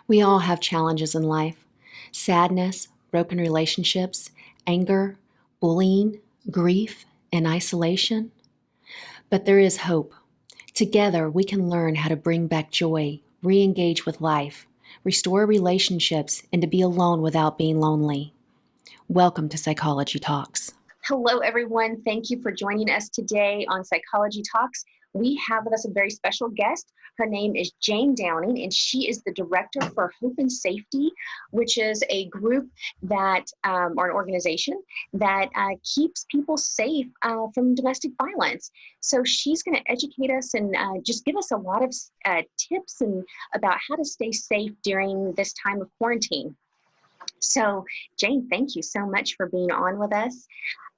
We all have challenges in life: sadness, broken relationships, anger, bullying, grief, and isolation. But there is hope. Together, we can learn how to bring back joy, re engage with life, restore relationships, and to be alone without being lonely. Welcome to Psychology Talks. Hello, everyone. Thank you for joining us today on Psychology Talks. We have with us a very special guest. Her name is Jane Downing, and she is the Director for Hope and Safety, which is a group that, or an organization that keeps people safe from domestic violence. So she's going to educate us and just give us a lot of tips and about how to stay safe during this time of quarantine. So, Jane, thank you so much for being on with us.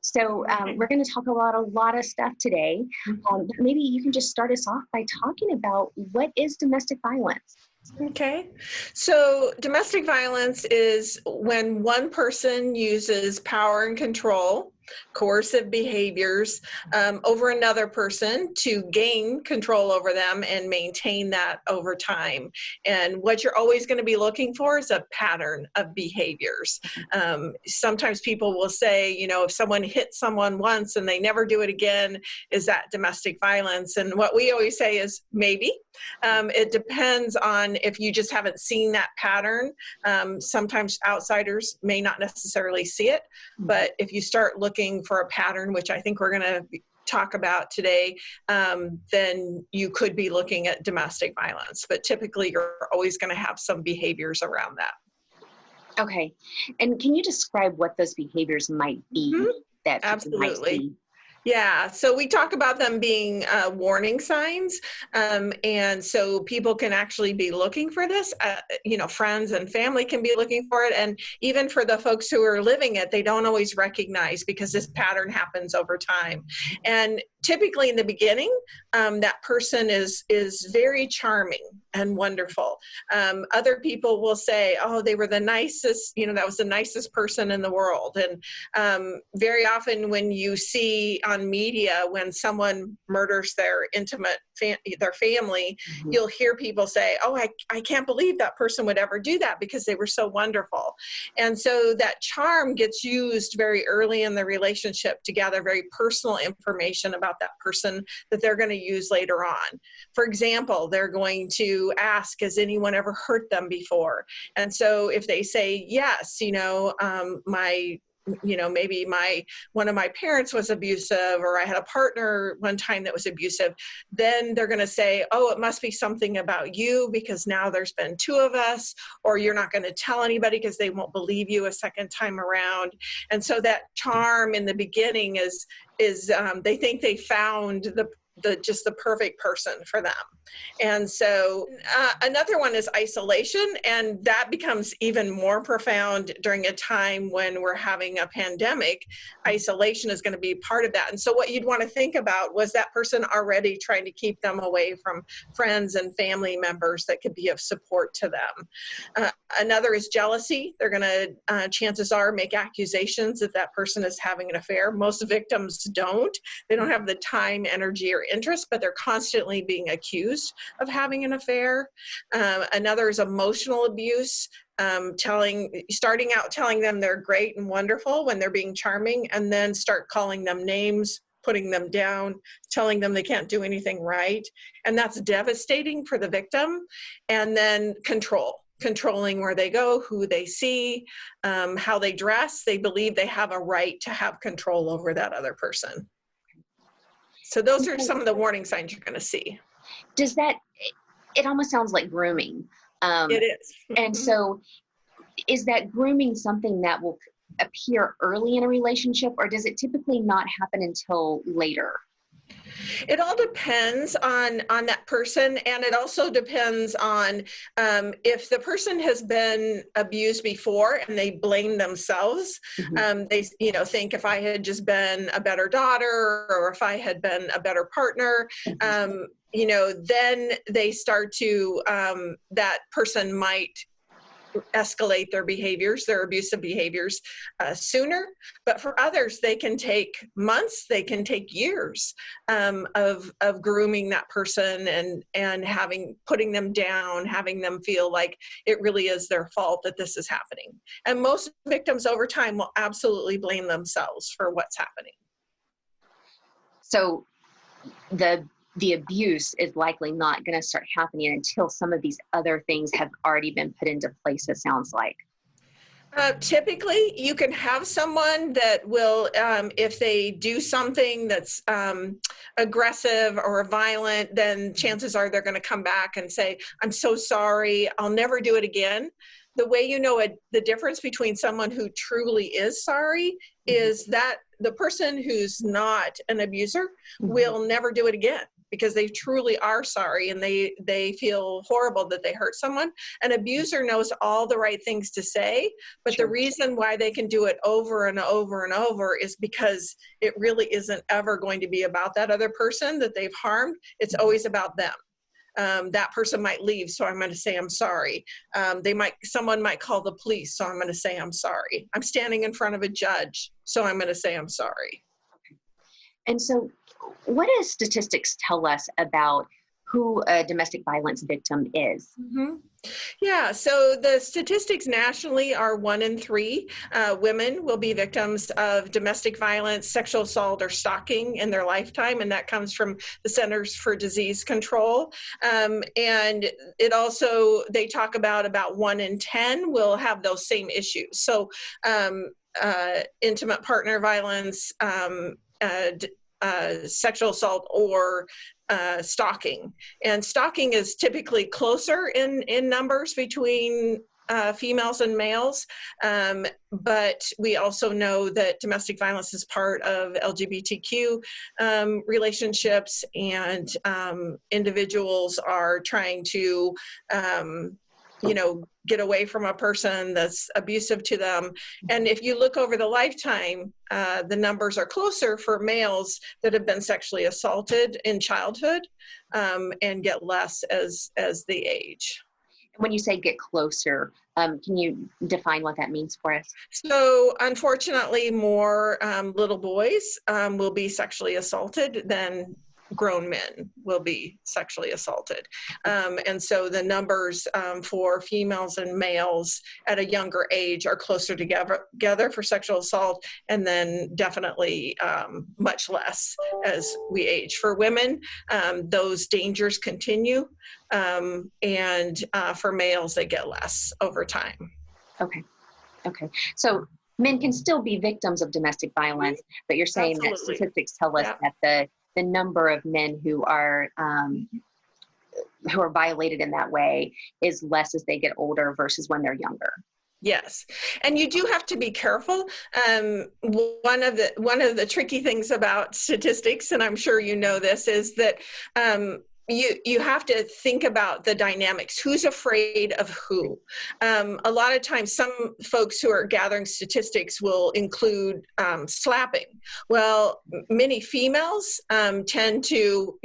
So we're going to talk about a lot of stuff today. Maybe you can just start us off by talking about what is domestic violence. Okay. So domestic violence is when one person uses power and control, coercive behaviors over another person to gain control over them and maintain that over time. And what you're always going to be looking for is a pattern of behaviors. Sometimes people will say, you know, if someone hits someone once and they never do it again, is that domestic violence? And what we always say is maybe. It depends on if you just haven't seen that pattern. Sometimes outsiders may not necessarily see it, but if you start looking for a pattern, which I think we're going to talk about today, then you could be looking at domestic violence. But typically, you're always going to have some behaviors around that. Okay. And can you describe what those behaviors might be that people might see? Yeah, so we talk about them being warning signs, and so people can actually be looking for this. Friends and family can be looking for it, and even for the folks who are living it, they don't always recognize because this pattern happens over time. And typically in the beginning, that person is very charming and wonderful. Other people will say, oh, they were the nicest, that was the nicest person in the world. And very often when you see on media, when someone murders their intimate their family, you'll hear people say, oh, I can't believe that person would ever do that because they were so wonderful. And so that charm gets used very early in the relationship to gather very personal information about that person that they're going to use later on. For example, they're going to ask, has anyone ever hurt them before? And so if they say, yes, maybe one of my parents was abusive, or I had a partner one time that was abusive, then they're going to say, oh, it must be something about you because now there's been two of us, or you're not going to tell anybody because they won't believe you a second time around. And so that charm in the beginning is they think they found the perfect person for them. And so another one is isolation, and that becomes even more profound during a time when we're having a pandemic. Isolation is going to be part of that. And so what you'd want to think about, was that person already trying to keep them away from friends and family members that could be of support to them? Another is jealousy. They're going to, chances are, make accusations that that person is having an affair. Most victims don't. They don't have the time, energy, or interest, but they're constantly being accused of having an affair. Another is emotional abuse, starting out telling them they're great and wonderful when they're being charming, and then start calling them names, putting them down, telling them they can't do anything right. And that's devastating for the victim. And then controlling where they go, who they see, how they dress. They believe they have a right to have control over that other person. So those are some of the warning signs you're going to see. It almost sounds like grooming. It is. And so is that grooming something that will appear early in a relationship, or does it typically not happen until later? It all depends on that person, and it also depends on if the person has been abused before and they blame themselves. They think, if I had just been a better daughter, or if I had been a better partner, then they start to, that person might escalate their behaviors, their abusive behaviors, sooner. But for others, they can take months, they can take years of grooming that person and putting them down, having them feel like it really is their fault that this is happening. And most victims over time will absolutely blame themselves for what's happening. So the abuse is likely not going to start happening until some of these other things have already been put into place, it sounds like. Typically, you can have someone that will, if they do something that's aggressive or violent, then chances are they're going to come back and say, I'm so sorry, I'll never do it again. The way you know the difference between someone who truly is sorry is that the person who's not an abuser will never do it again, because they truly are sorry and they feel horrible that they hurt someone. An abuser knows all the right things to say, but the reason why they can do it over and over and over is because it really isn't ever going to be about that other person that they've harmed. It's always about them. That person might leave, so I'm going to say I'm sorry. Someone might call the police, so I'm going to say I'm sorry. I'm standing in front of a judge, so I'm going to say I'm sorry. And so what does statistics tell us about who a domestic violence victim is? Yeah, so the statistics nationally are 1 in 3 women will be victims of domestic violence, sexual assault, or stalking in their lifetime, and that comes from the Centers for Disease Control. And it also, they talk about 1 in 10 will have those same issues. So intimate partner violence, sexual assault, or stalking. And stalking is typically closer in numbers between females and males, but we also know that domestic violence is part of LGBTQ relationships, and individuals are trying to get away from a person that's abusive to them. And if you look over the lifetime, the numbers are closer for males that have been sexually assaulted in childhood, and get less as they age. When you say get closer, can you define what that means for us? So unfortunately, more little boys will be sexually assaulted than grown men will be sexually assaulted. And so the numbers for females and males at a younger age are closer together for sexual assault, and then definitely much less as we age. For women, those dangers continue, and for males, they get less over time. Okay. So men can still be victims of domestic violence, but you're saying that statistics tell us that the number of men who are violated in that way is less as they get older versus when they're younger. Yes, and you do have to be careful. One of the tricky things about statistics, and I'm sure you know this, is that you have to think about the dynamics. Who's afraid of who? A lot of times, some folks who are gathering statistics will include slapping. Well, many females tend to,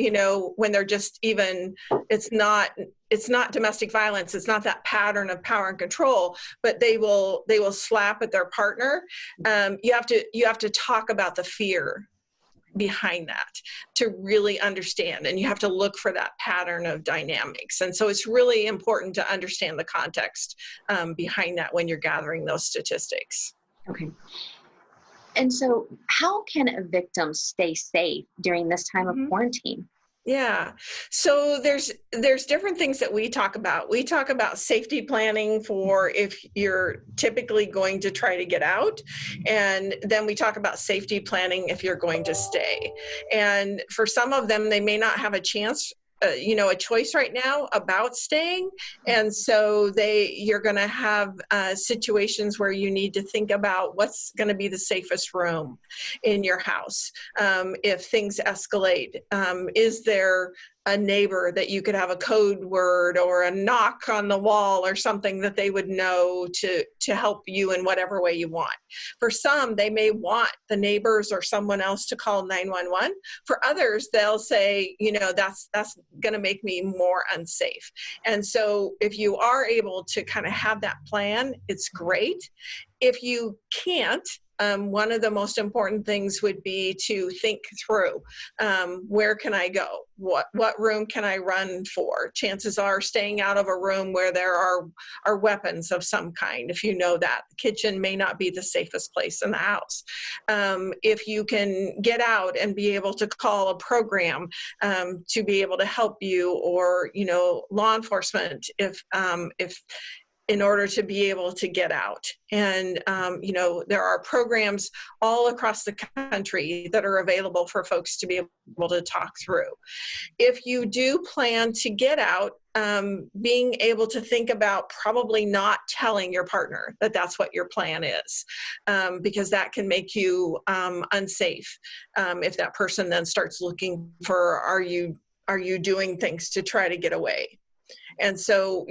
when they're just even, it's not domestic violence. It's not that pattern of power and control, but they will slap at their partner. You have to talk about the fear behind that to really understand, and you have to look for that pattern of dynamics. And so it's really important to understand the context behind that when you're gathering those statistics. Okay. And so how can a victim stay safe during this time of quarantine? Yeah. So there's different things that we talk about. We talk about safety planning for if you're typically going to try to get out. And then we talk about safety planning if you're going to stay. And for some of them, they may not have a chance, a choice right now about staying. And so you're going to have situations where you need to think about what's going to be the safest room in your house. If things escalate, is there a neighbor that you could have a code word or a knock on the wall or something that they would know to help you in whatever way you want. For some, they may want the neighbors or someone else to call 911. For others, they'll say, that's going to make me more unsafe. And so if you are able to kind of have that plan, it's great. If you can't, one of the most important things would be to think through, where can I go? What room can I run for? Chances are staying out of a room where there are weapons of some kind. If you know that, the kitchen may not be the safest place in the house. If you can get out and be able to call a program to be able to help you, or, law enforcement, if in order to be able to get out. And, there are programs all across the country that are available for folks to be able to talk through. If you do plan to get out, being able to think about probably not telling your partner that that's what your plan is, because that can make you unsafe. If that person then starts looking for, are you doing things to try to get away? And so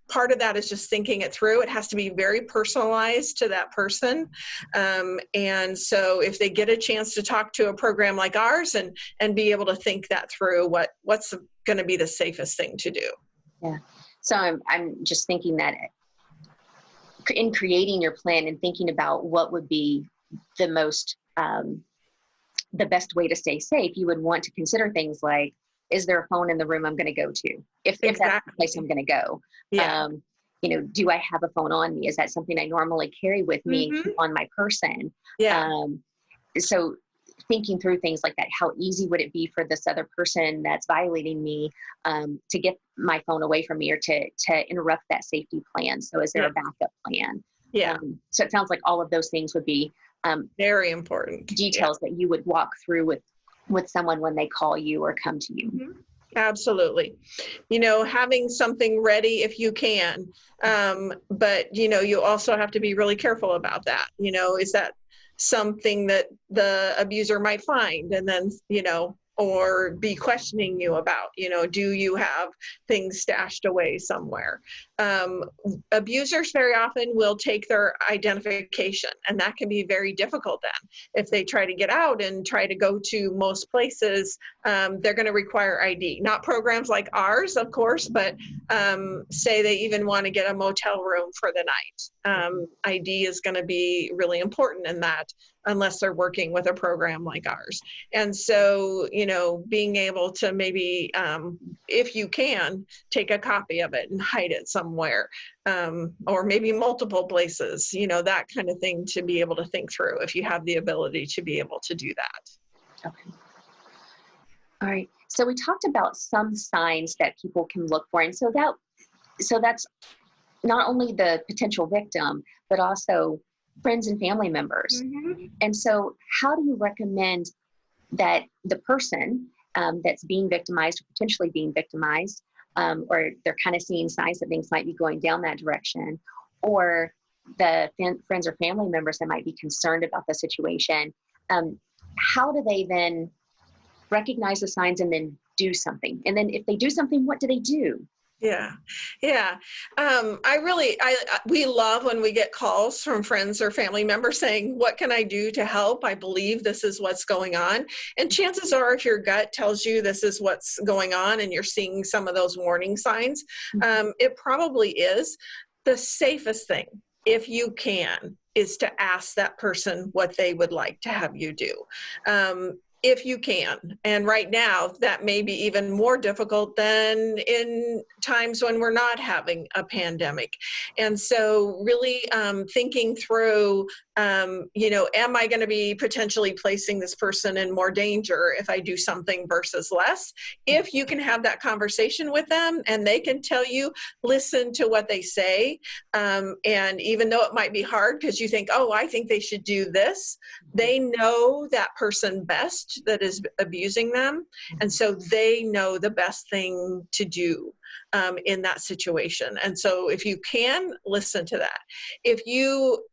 part of that is just thinking it through. It has to be very personalized to that person. And so if they get a chance to talk to a program like ours and be able to think that through, what's going to be the safest thing to do? Yeah. So I'm just thinking that in creating your plan and thinking about what would be the best way to stay safe, you would want to consider things like, is there a phone in the room I'm going to go to? If that's the place I'm going to go. Yeah. Do I have a phone on me? Is that something I normally carry with me on my person? Yeah. So thinking through things like that, how easy would it be for this other person that's violating me to get my phone away from me, or to interrupt that safety plan? So is there a backup plan? Yeah. So it sounds like all of those things would be very important details that you would walk through with someone when they call you or come to you. Mm-hmm. Absolutely. Having something ready if you can, but you also have to be really careful about that. Is that something that the abuser might find and then, or be questioning you about, do you have things stashed away somewhere? Abusers very often will take their identification, and that can be very difficult then. If they try to get out and try to go to most places, they're going to require ID. Not programs like ours, of course, but say they even want to get a motel room for the night. ID is going to be really important in that, unless they're working with a program like ours. And so, being able to maybe, if you can, take a copy of it and hide it somewhere, or maybe multiple places, that kind of thing, to be able to think through if you have the ability to be able to do that. Okay. All right. So we talked about some signs that people can look for. And so that's not only the potential victim, but also friends and family members. Mm-hmm. And so how do you recommend that the person that's being victimized, or potentially being victimized, or they're kind of seeing signs that things might be going down that direction, or the friends or family members that might be concerned about the situation, how do they then recognize the signs and then do something? And then if they do something, what do they do? Yeah. We love when we get calls from friends or family members saying, what can I do to help? I believe this is what's going on. And chances are, if your gut tells you this is what's going on and you're seeing some of those warning signs, it probably is. The safest thing, if you can, is to ask that person what they would like to have you do. If you can. And right now, that may be even more difficult than in times when we're not having a pandemic. And so really thinking through, am I going to be potentially placing this person in more danger if I do something versus less? If you can have that conversation with them and they can tell you, listen to what they say. And even though it might be hard because you think, I think they should do this, they know that person best that is abusing them. And so they know the best thing to do in that situation. And so if you can, listen to that. If you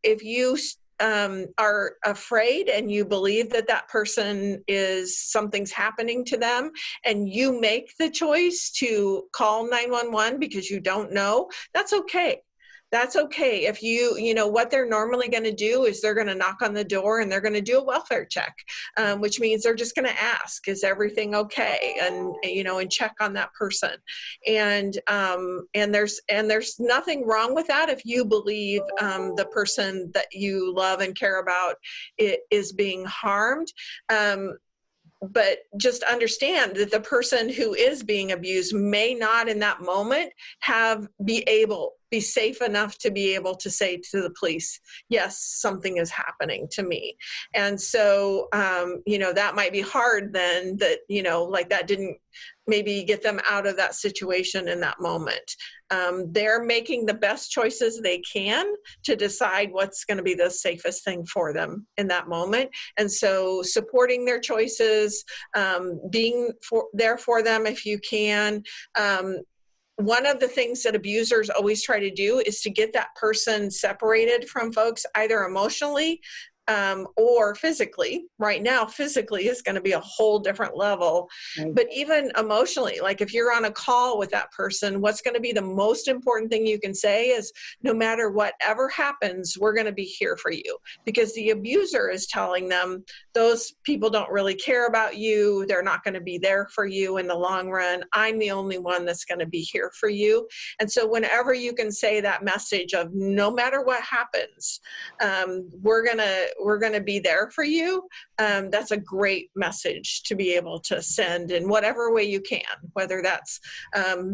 are afraid and you believe that that person something's happening to them, and you make the choice to call 911 because you don't know, that's okay. That's okay. If you know, what they're normally going to do is they're going to knock on the door and they're going to do a welfare check, which means they're just going to ask, is everything okay? And, and check on that person. And there's nothing wrong with that if you believe the person that you love and care about is being harmed. But just understand that the person who is being abused may not in that moment be safe enough to be able to say to the police, yes, something is happening to me. And so, that might be hard then, that, like that didn't maybe get them out of that situation in that moment. They're making the best choices they can to decide what's going to be the safest thing for them in that moment. And so supporting their choices, being there for them if you can. One of the things that abusers always try to do is to get that person separated from folks, either emotionally or physically. Right now, physically is going to be a whole different level. Right. But even emotionally, like if you're on a call with that person, what's going to be the most important thing you can say is, no matter whatever happens, we're going to be here for you. Because the abuser is telling them those people don't really care about you. They're not going to be there for you in the long run. I'm the only one that's going to be here for you. And so whenever you can say that message of, no matter what happens, we're going to be there for you. That's a great message to be able to send in whatever way you can, whether that's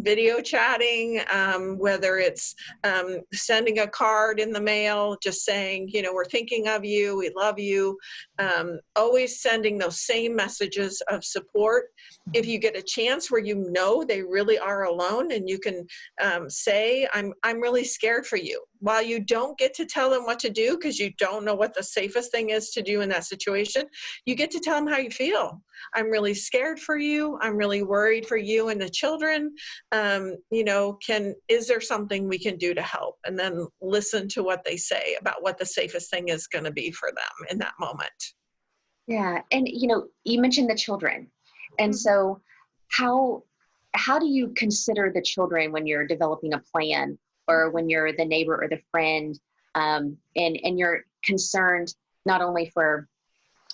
video chatting, whether it's sending a card in the mail, just saying, we're thinking of you, we love you. Always sending those same messages of support. If you get a chance where they really are alone, and you can say, I'm really scared for you. While you don't get to tell them what to do because you don't know what the safest thing is to do in that situation, you get to tell them how you feel. I'm really scared for you. I'm really worried for you and the children. Is there something we can do to help? And then listen to what they say about what the safest thing is going to be for them in that moment. Yeah. And, you mentioned the children. And so how do you consider the children when you're developing a plan, or when you're the neighbor or the friend, and you're concerned not only for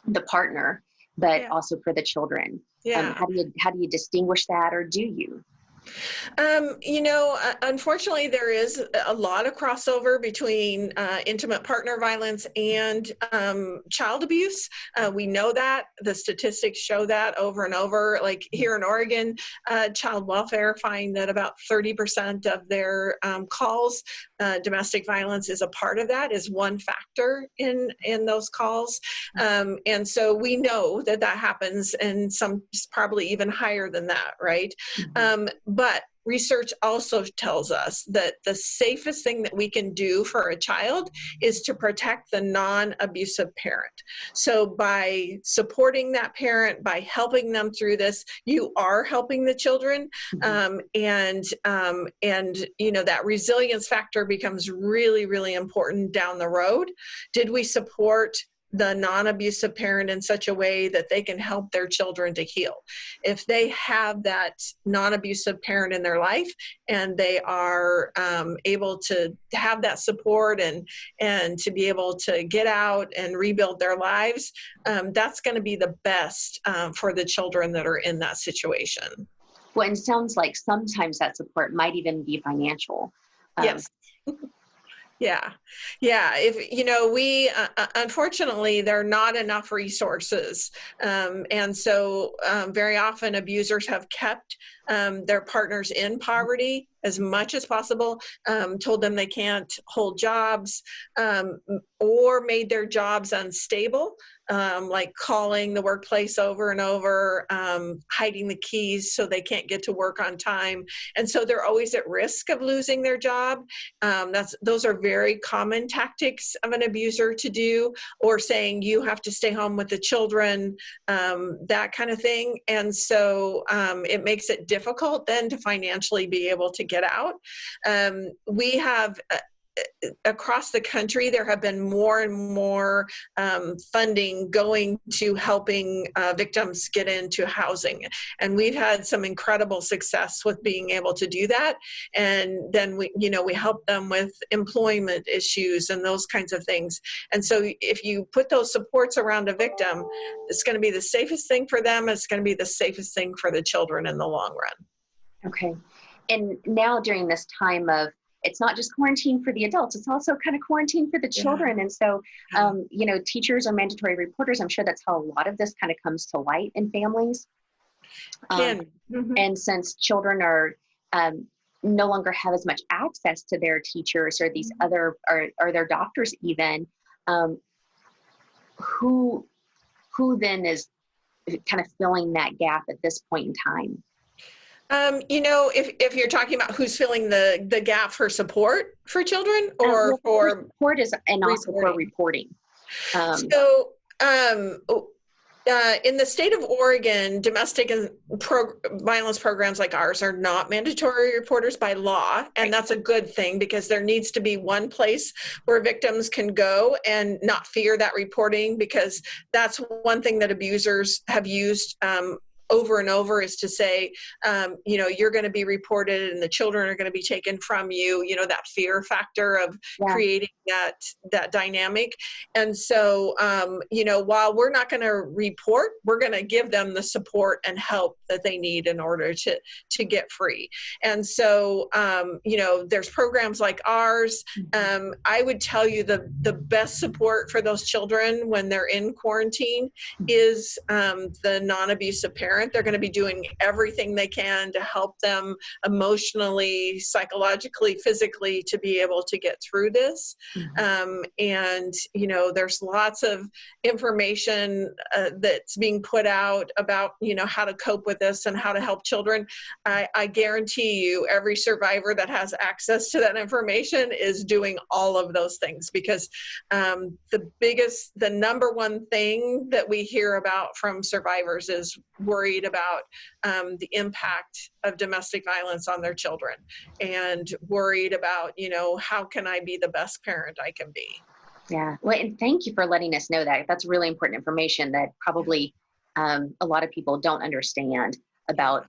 the partner, but also for the children? Yeah. How do you distinguish that, or do you? Unfortunately, there is a lot of crossover between intimate partner violence and child abuse. We know that. The statistics show that over and over. Like here in Oregon, child welfare find that about 30% of their calls, domestic violence is a part of that, is one factor in those calls. And so we know that happens, and some probably even higher than that, right? But research also tells us that the safest thing that we can do for a child is to protect the non-abusive parent. So by supporting that parent, by helping them through this, you are helping the children. And that resilience factor becomes really, really important down the road. Did we support the non-abusive parent in such a way that they can help their children to heal? If they have that non-abusive parent in their life, and they are able to have that support and to be able to get out and rebuild their lives, that's going to be the best for the children that are in that situation. Well, and it sounds like sometimes that support might even be financial. Yes. Yeah. If, we, unfortunately, there are not enough resources. And so very often abusers have kept their partners in poverty as much as possible, told them they can't hold jobs, or made their jobs unstable, like calling the workplace over and over, hiding the keys so they can't get to work on time. And so they're always at risk of losing their job. Those are very common tactics of an abuser to do, or saying you have to stay home with the children, that kind of thing. And so it makes it difficult then to financially be able to get out. We have across the country, there have been more and more funding going to helping victims get into housing. And we've had some incredible success with being able to do that. And then we help them with employment issues and those kinds of things. And so if you put those supports around a victim, it's going to be the safest thing for them. It's going to be the safest thing for the children in the long run. Okay. And now during this time of, it's not just quarantine for the adults, it's also kind of quarantine for the children. And so, teachers are mandatory reporters. I'm sure that's how a lot of this kind of comes to light in families. And since children are no longer have as much access to their teachers or these other, or their doctors even, who then is kind of filling that gap at this point in time? If you're talking about who's filling the gap for support for children or for support is, and also for reporting. In the state of Oregon, domestic violence programs like ours are not mandatory reporters by law. And that's a good thing, because there needs to be one place where victims can go and not fear that reporting, because that's one thing that abusers have used over and over, is to say, you're going to be reported and the children are going to be taken from you, that fear factor of creating that dynamic. And so, while we're not going to report, we're going to give them the support and help that they need in order to get free. And so, there's programs like ours. I would tell you the best support for those children when they're in quarantine is the non-abusive parent. They're going to be doing everything they can to help them emotionally, psychologically, physically, to be able to get through this. There's lots of information that's being put out about, how to cope with this and how to help children. I guarantee you every survivor that has access to that information is doing all of those things, because the number one thing that we hear about from survivors is worried about the impact of domestic violence on their children, and worried about, how can I be the best parent I can be? Yeah. Well, and thank you for letting us know that. That's really important information that probably a lot of people don't understand about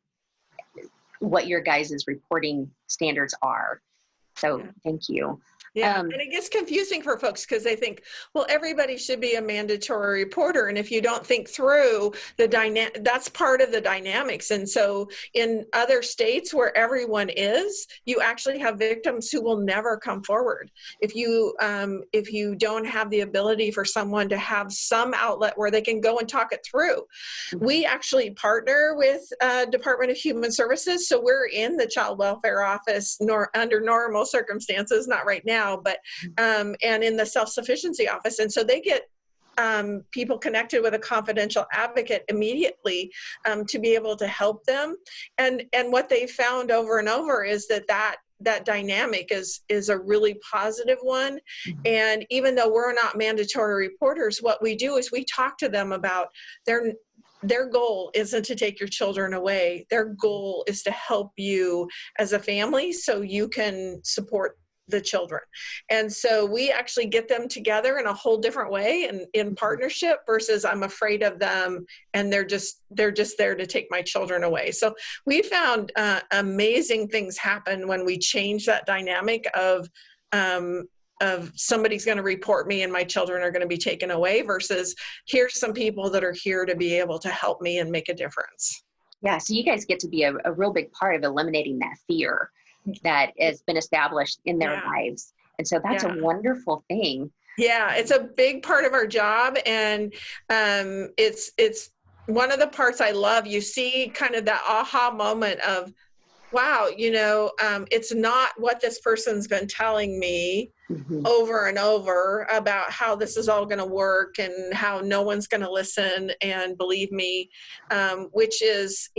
what your guys' reporting standards are. So thank you. Yeah, and it gets confusing for folks because they think, well, everybody should be a mandatory reporter. And if you don't think through that's part of the dynamics. And so in other states where everyone is, you actually have victims who will never come forward. If you don't have the ability for someone to have some outlet where they can go and talk it through. We actually partner with Department of Human Services. So we're in the child welfare office under normal circumstances, not right now, but and in the self-sufficiency office. And so they get people connected with a confidential advocate immediately to be able to help them. And what they found over and over is that dynamic is a really positive one. And even though we're not mandatory reporters, what we do is we talk to them about their goal isn't to take your children away. Their goal is to help you as a family so you can support the children. And so we actually get them together in a whole different way and in partnership versus I'm afraid of them and they're just there to take my children away. So we found amazing things happen when we change that dynamic of somebody's going to report me and my children are going to be taken away versus here's some people that are here to be able to help me and make a difference. Yeah, so you guys get to be a real big part of eliminating that fear that has been established in their lives. And so that's a wonderful thing. Yeah, it's a big part of our job. And it's one of the parts I love. You see kind of that aha moment of, wow, it's not what this person's been telling me over and over about how this is all going to work and how no one's going to listen and believe me, which is,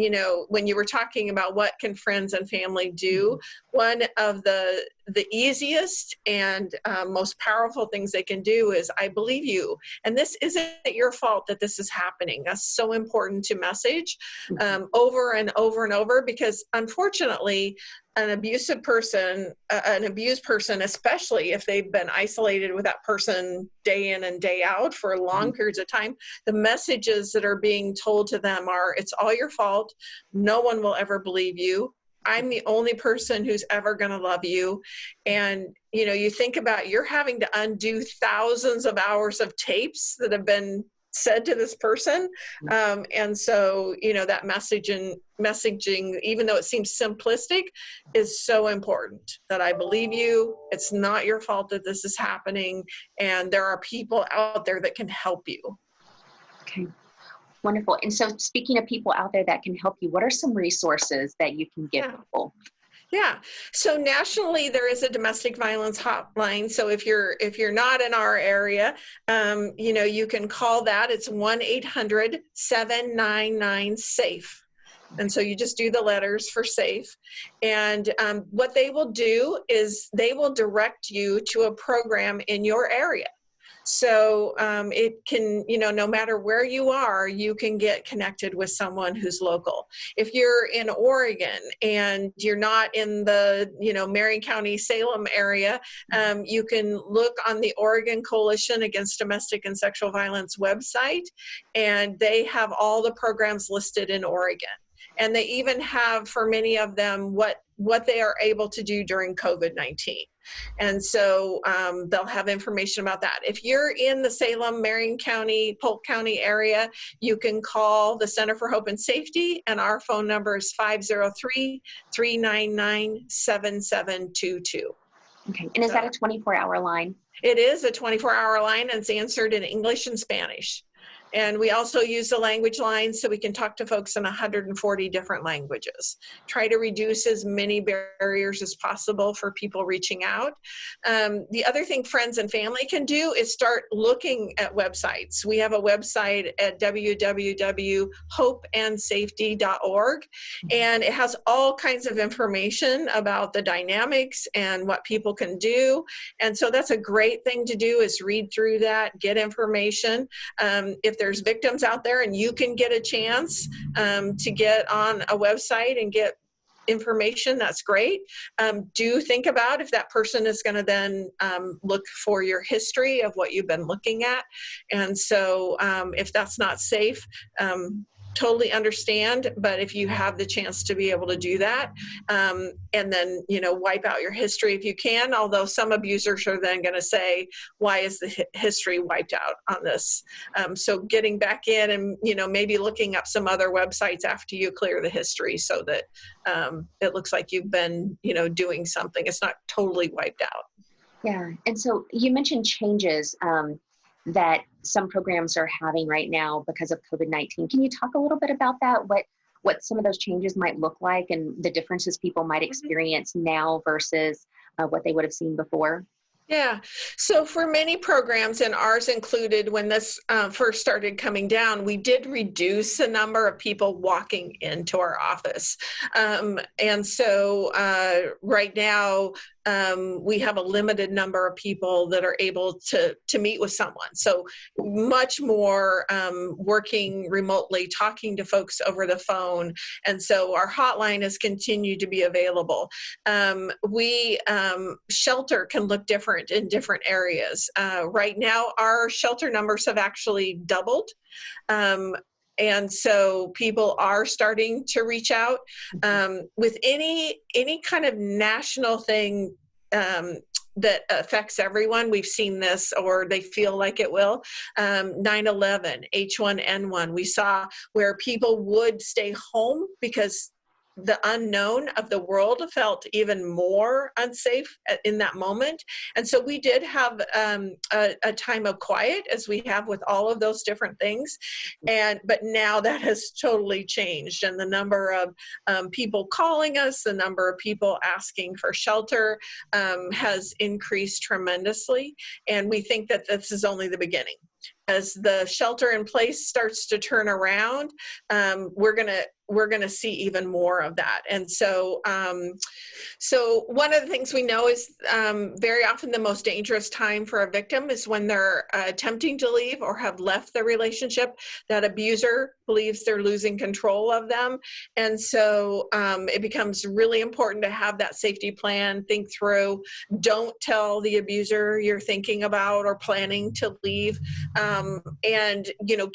when you were talking about what can friends and family do, one of the the easiest and most powerful things they can do is, I believe you, and this isn't your fault that this is happening. That's so important to message over and over and over, because unfortunately, an abusive person, an abused person, especially if they've been isolated with that person day in and day out for long periods of time, the messages that are being told to them are, it's all your fault. No one will ever believe you. I'm the only person who's ever going to love you. And, you know, you think about, you're having to undo thousands of hours of tapes that have been said to this person. And so, you know, that messaging, even though it seems simplistic, is so important, that I believe you. It's not your fault that this is happening. And there are people out there that can help you. Okay. Wonderful. And so speaking of people out there that can help you, what are some resources that you can give people? Yeah. So nationally, there is a domestic violence hotline. So if you're not in our area, you know, you can call that. It's 1-800-799-SAFE. And so you just do the letters for SAFE. And what they will do is they will direct you to a program in your area. So it can, you know, no matter where you are, you can get connected with someone who's local. If you're in Oregon and you're not in the, you know, Marion County, Salem area, you can look on the Oregon Coalition Against Domestic and Sexual Violence website, and they have all the programs listed in Oregon. And they even have, for many of them, what they are able to do during COVID-19. And so they'll have information about that. If you're in the Salem, Marion County, Polk County area, you can call the Center for Hope and Safety, and our phone number is 503-399-7722. Okay. And is that a 24-hour line? It is a 24-hour line, and it's answered in English and Spanish. And we also use the language line, so we can talk to folks in 140 different languages. Try to reduce as many barriers as possible for people reaching out. The other thing friends and family can do is start looking at websites. We have a website at www.hopeandsafety.org, and it has all kinds of information about the dynamics and what people can do. And so that's a great thing to do, is read through that, get information. If there's victims out there and you can get a chance to get on a website and get information, that's great. Do think about if that person is going to then look for your history of what you've been looking at. And so if that's not safe, totally understand, but if you have the chance to be able to do that, and then, you know, wipe out your history if you can, although some abusers are then going to say, why is the history wiped out on this? So getting back in and, you know, maybe looking up some other websites after you clear the history, so that it looks like you've been, you know, doing something. It's not totally wiped out. Yeah. And so you mentioned changes that some programs are having right now because of COVID-19. Can you talk a little bit about that? What some of those changes might look like, and the differences people might experience now versus what they would have seen before? Yeah. So for many programs, and ours included, when this first started coming down, we did reduce the number of people walking into our office. And so right now, we have a limited number of people that are able to meet with someone. So much more working remotely, talking to folks over the phone. And so our hotline has continued to be available. Shelter can look different in different areas. Right now, our shelter numbers have actually doubled. And so people are starting to reach out with any kind of national thing that affects everyone. We've seen this, or they feel like it will. 9/11, H1N1. We saw where people would stay home because the unknown of the world felt even more unsafe in that moment. And so we did have a time of quiet, as we have with all of those different things. But now that has totally changed. And the number of people calling us, the number of people asking for shelter has increased tremendously. And we think that this is only the beginning. As the shelter in place starts to turn around, we're going to we're going to see even more of that. And so, so one of the things we know is very often the most dangerous time for a victim is when they're attempting to leave or have left the relationship. That abuser believes they're losing control of them. And so it becomes really important to have that safety plan, think through, don't tell the abuser you're thinking about or planning to leave, and, you know,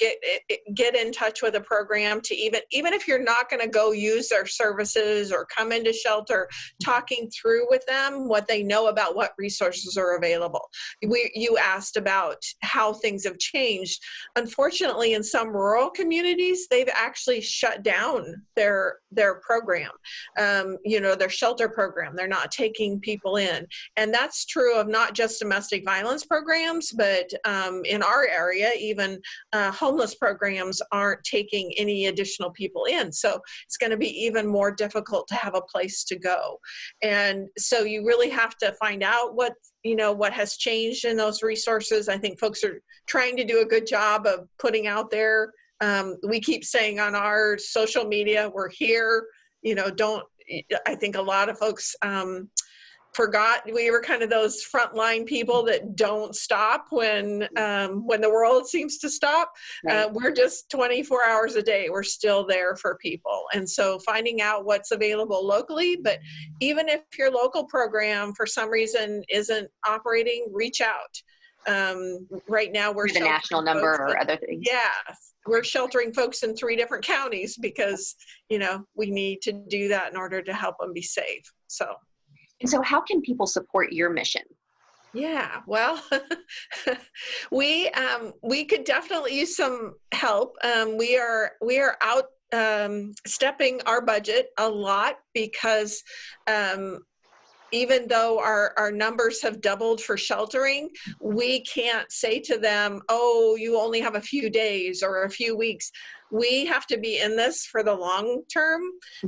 get in touch with a program to even if you're not going to go use their services or come into shelter, talking through with them what they know about what resources are available. You asked about how things have changed. Unfortunately, in some rural communities, they've actually shut down their program, you know, their shelter program. They're not taking people in. And that's true of not just domestic violence programs, but in our area, even homeless programs aren't taking any additional people in. So it's going to be even more difficult to have a place to go. And so you really have to find out what, you know, what has changed in those resources. I think folks are trying to do a good job of putting out there. We keep saying on our social media, we're here, you know, I think a lot of folks forgot we were kind of those frontline people that don't stop when the world seems to stop. Right. We're just 24 hours a day. We're still there for people. And so finding out what's available locally, but even if your local program for some reason isn't operating, reach out. Right now we're the national number or other things. Yeah, we're sheltering folks in 3 different counties because, you know, we need to do that in order to help them be safe. And so how can people support your mission? Yeah, well, we could definitely use some help. We are out stepping our budget a lot because even though our numbers have doubled for sheltering, we can't say to them, oh, you only have a few days or a few weeks. We have to be in this for the long term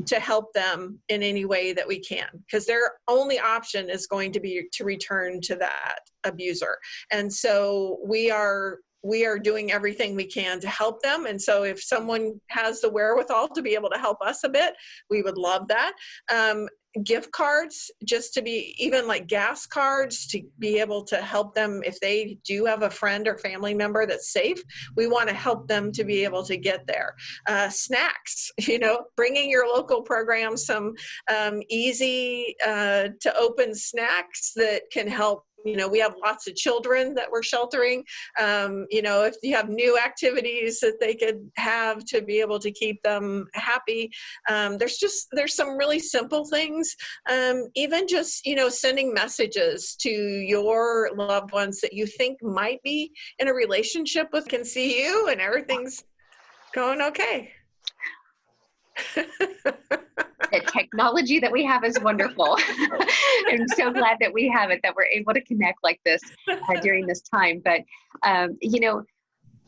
to help them in any way that we can, because their only option is going to be to return to that abuser. And so we are doing everything we can to help them. And so if someone has the wherewithal to be able to help us a bit, we would love that. Gift cards, just to be, even like gas cards, to be able to help them if they do have a friend or family member that's safe. We want to help them to be able to get there. Snacks, you know, bringing your local program some easy to open snacks that can help. You know, we have lots of children that we're sheltering. You know, if you have new activities that they could have to be able to keep them happy. There's some really simple things. Even just, you know, sending messages to your loved ones that you think might be in a relationship with, can see you and everything's going okay. The technology that we have is wonderful. I'm so glad that we have it, that we're able to connect like this during this time. But, you know,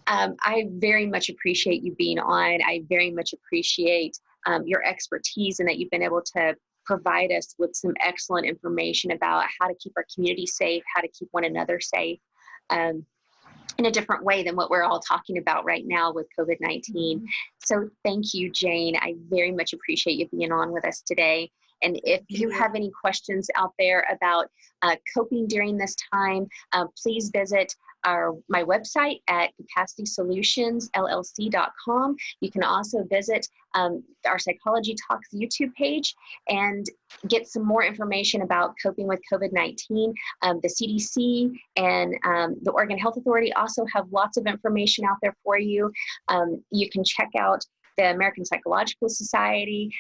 I very much appreciate you being on. I very much appreciate your expertise and that you've been able to provide us with some excellent information about how to keep our community safe, how to keep one another safe. In a different way than what we're all talking about right now with COVID-19. So thank you, Jane. I very much appreciate you being on with us today. And if you have any questions out there about coping during this time, please visit my website at CapacitySolutionsLLC.com. You can also visit our Psychology Talks YouTube page and get some more information about coping with COVID-19. The CDC and the Oregon Health Authority also have lots of information out there for you. You can check out the American Psychological Society,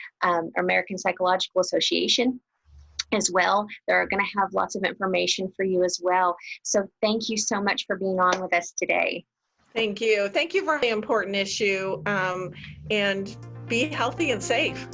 American Psychological Association as well. They're going to have lots of information for you as well. So thank you so much for being on with us today. Thank you. Thank you for the important issue, and be healthy and safe.